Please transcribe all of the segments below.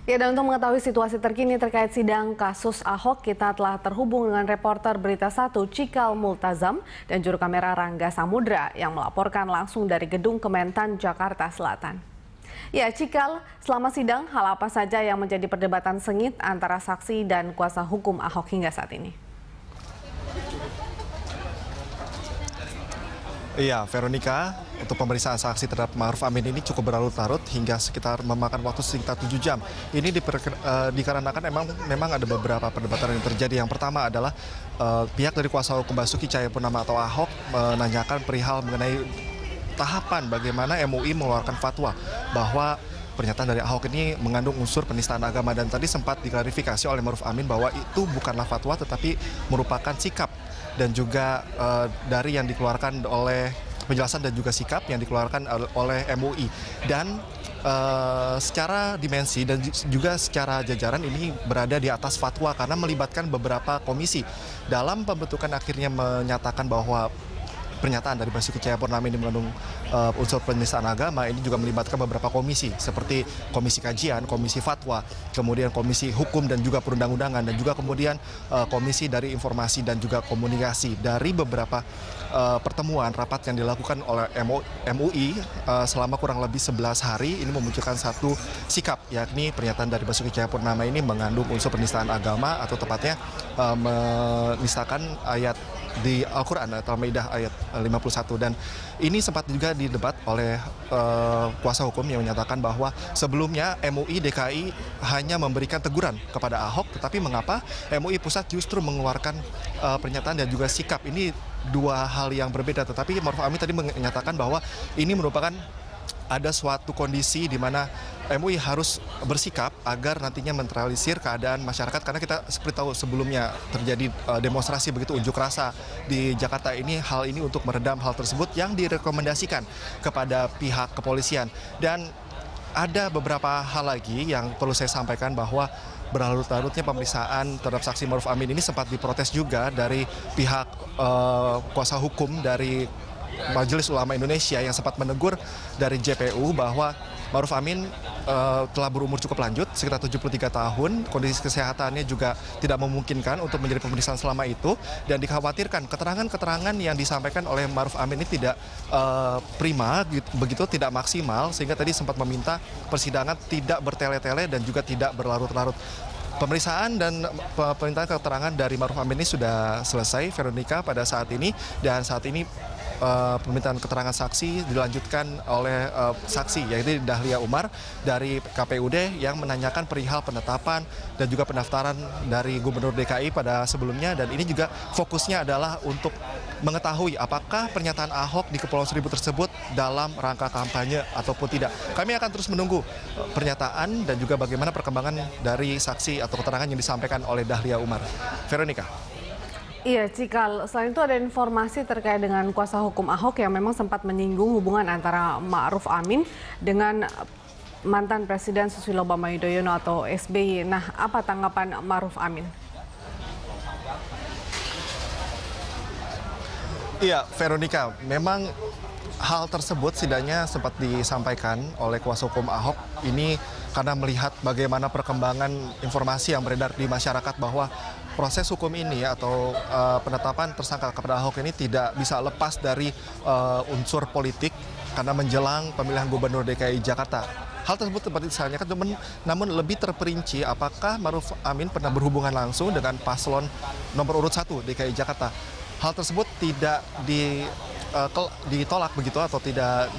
Ya, dan untuk mengetahui situasi terkini terkait sidang kasus Ahok, kita telah terhubung dengan reporter Berita 1 Cikal Multazam dan juru kamera Rangga Samudra yang melaporkan langsung dari Gedung Kementan, Jakarta Selatan. Ya, Cikal, selama sidang, hal apa saja yang menjadi perdebatan sengit antara saksi dan kuasa hukum Ahok hingga saat ini? Iya, Veronica, untuk pemeriksaan saksi terhadap Ma'ruf Amin ini cukup berlarut-larut hingga sekitar memakan waktu sekitar 7 jam. Ini dikarenakan memang ada beberapa perdebatan yang terjadi. Yang pertama adalah pihak dari kuasa hukum Basuki Cahayapurnama atau Ahok menanyakan perihal mengenai tahapan bagaimana MUI mengeluarkan fatwa bahwa pernyataan dari Ahok ini mengandung unsur penistaan agama, dan tadi sempat diklarifikasi oleh Ma'ruf Amin bahwa itu bukanlah fatwa tetapi merupakan sikap dan juga dari yang dikeluarkan oleh penjelasan dan juga sikap yang dikeluarkan oleh MUI. Dan secara dimensi dan juga secara jajaran ini berada di atas fatwa karena melibatkan beberapa komisi. Dalam pembentukan akhirnya menyatakan bahwa pernyataan dari Basuki Cahayapurnama ini mengandung unsur penistaan agama, ini juga melibatkan beberapa komisi seperti komisi kajian, komisi fatwa, kemudian komisi hukum dan juga perundang-undangan, dan juga kemudian komisi dari informasi dan juga komunikasi. Dari beberapa pertemuan rapat yang dilakukan oleh MUI selama kurang lebih 11 hari ini memunculkan satu sikap, yakni pernyataan dari Basuki Cahayapurnama ini mengandung unsur penistaan agama, atau tepatnya menistakan ayat di Al-Quran atau Al-Maidah ayat 51. Dan ini sempat juga didebat oleh kuasa hukum yang menyatakan bahwa sebelumnya MUI DKI hanya memberikan teguran kepada Ahok, tetapi mengapa MUI Pusat justru mengeluarkan pernyataan dan juga sikap. Ini dua hal yang berbeda, tetapi Ma'ruf Amin tadi menyatakan bahwa ini merupakan ada suatu kondisi di mana MUI harus bersikap agar nantinya menetralisir keadaan masyarakat, karena kita seperti tahu sebelumnya terjadi demonstrasi begitu unjuk rasa di Jakarta ini, hal ini untuk meredam hal tersebut yang direkomendasikan kepada pihak kepolisian. Dan ada beberapa hal lagi yang perlu saya sampaikan, bahwa berlarut-larutnya pemeriksaan terhadap saksi Ma'ruf Amin ini sempat diprotes juga dari pihak kuasa hukum dari Majelis Ulama Indonesia yang sempat menegur dari JPU bahwa Ma'ruf Amin telah berumur cukup lanjut, sekitar 73 tahun, kondisi kesehatannya juga tidak memungkinkan untuk menjadi pemeriksaan selama itu, dan dikhawatirkan keterangan-keterangan yang disampaikan oleh Ma'ruf Amin ini tidak prima, begitu tidak maksimal, sehingga tadi sempat meminta persidangan tidak bertele-tele dan juga tidak berlarut-larut. Pemeriksaan dan permintaan keterangan dari Ma'ruf Amin ini sudah selesai, Veronica, pada saat ini, dan saat ini permintaan keterangan saksi dilanjutkan oleh saksi, yaitu Dahlia Umar dari KPUD, yang menanyakan perihal penetapan dan juga pendaftaran dari Gubernur DKI pada sebelumnya. Dan ini juga fokusnya adalah untuk mengetahui apakah pernyataan Ahok di Kepulauan Seribu tersebut dalam rangka kampanye ataupun tidak. Kami akan terus menunggu pernyataan dan juga bagaimana perkembangan dari saksi atau keterangan yang disampaikan oleh Dahlia Umar. Veronica. Iya, Cikal, selain itu ada informasi terkait dengan kuasa hukum Ahok yang memang sempat menyinggung hubungan antara Ma'ruf Amin dengan mantan Presiden Susilo Bambang Yudhoyono atau SBY. Nah, apa tanggapan Ma'ruf Amin? Iya, Veronica, memang hal tersebut setidaknya sempat disampaikan oleh kuasa hukum Ahok ini karena melihat bagaimana perkembangan informasi yang beredar di masyarakat bahwa proses hukum ini atau penetapan tersangka kepada Ahok ini tidak bisa lepas dari unsur politik karena menjelang pemilihan Gubernur DKI Jakarta. Hal tersebut sempat ditanyakan, namun lebih terperinci apakah Ma'ruf Amin pernah berhubungan langsung dengan paslon nomor urut 1 DKI Jakarta. Hal tersebut tidak ditolak begitu, atau tidak,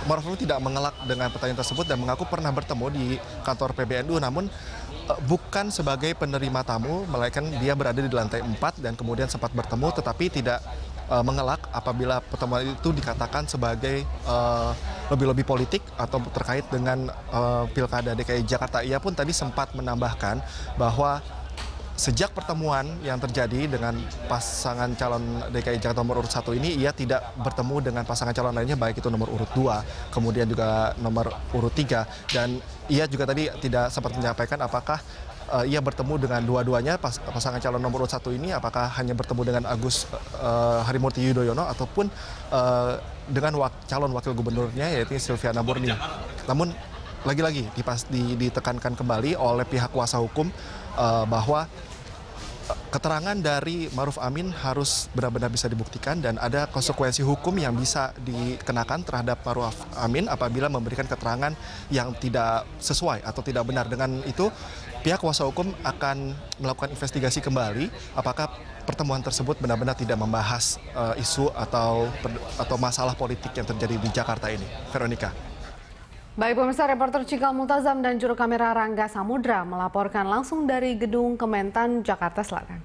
Ma'ruf Amin tidak mengelak dengan pertanyaan tersebut dan mengaku pernah bertemu di kantor PBNU, namun bukan sebagai penerima tamu, melainkan dia berada di lantai 4 dan kemudian sempat bertemu, tetapi tidak mengelak apabila pertemuan itu dikatakan sebagai lobby-lobby politik atau terkait dengan Pilkada DKI Jakarta. Ia pun tadi sempat menambahkan bahwa sejak pertemuan yang terjadi dengan pasangan calon DKI Jakarta nomor urut 1 ini, ia tidak bertemu dengan pasangan calon lainnya, baik itu nomor urut 2, kemudian juga nomor urut 3. Dan ia juga tadi tidak sempat menyampaikan apakah ia bertemu dengan dua-duanya, pasangan calon nomor urut 1 ini, apakah hanya bertemu dengan Agus Harimurti Yudhoyono ataupun dengan calon wakil gubernurnya, yaitu Silviana Murni. Namun lagi-lagi ditekankan kembali oleh pihak kuasa hukum bahwa keterangan dari Ma'ruf Amin harus benar-benar bisa dibuktikan dan ada konsekuensi hukum yang bisa dikenakan terhadap Ma'ruf Amin apabila memberikan keterangan yang tidak sesuai atau tidak benar. Dengan itu, pihak kuasa hukum akan melakukan investigasi kembali apakah pertemuan tersebut benar-benar tidak membahas isu atau masalah politik yang terjadi di Jakarta ini. Veronica. Baik pemirsa, reporter Cikal Multazam dan juru kamera Rangga Samudra melaporkan langsung dari Gedung Kementan, Jakarta Selatan.